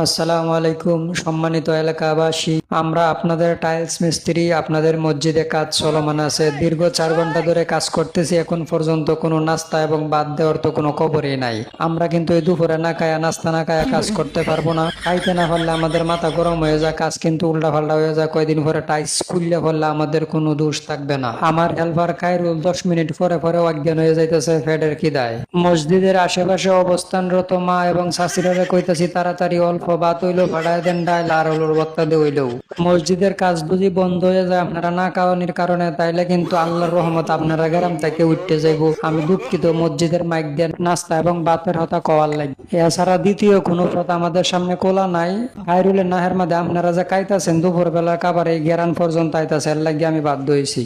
আসসালামু আলাইকুম সম্মানিত এলাকাবাসী, আমরা আপনাদের টাইলস মিস্ত্রি। আপনাদের মসজিদে কাজ চলমান আছে, দীর্ঘ 4 ঘন্টা ধরে কাজ করতেছি, এখন পর্যন্ত কোনো নাস্তা এবং বাদ দেওয়ার তো কোনো খবরই নাই। আমরা কিন্তু এই দুপুরে না খায়া নাস্তা না খায়া কাজ করতে পারবো না। খাইতে না পারলে আমাদের মাথা গরম হয়ে যায়, কাজ কিন্তু উল্টা পাল্টা হয়ে যায়। কয়দিন পরে টাইলস খুললে পড়লে আমাদের কোনো দোষ থাকবে না। আমার হেল্পার খায়রুল 10 মিনিট পরে পরে অজ্ঞান হয়ে যাইতেছে ফেডের খিদায়। মসজিদের আশেপাশে অবস্থানরত মা এবং শাশুড়ারে কইতাছি তাড়াতাড়ি অল্প ভাত হইলো ফাটায় দেন, ডাইল আর হলোর বত্তা দিয়ে হইলেও। মসজিদের কাজ যদি বন্ধ হয়ে যায় আপনারা না খাওয়ানির কারণে, তাইলে কিন্তু আল্লাহর রহমত আপনারা গ্রাম থেকে উঠতে যাইবো। আমি দুঃখিত, মসজিদের মাইক দিয়ে নাস্তা এবং ভাতের হতা কওয়ার লাগে। এছাড়া দ্বিতীয় কোনো পথ আমাদের সামনে খোলা নাই। খায়রুলের নাহের মাঝে আপনারা যে খাইতাছেন দুপুর বেলার খাবার এই গেরান পর্যন্ত আইতাছে, এর লাগে আমি বাধ্য হয়েছি।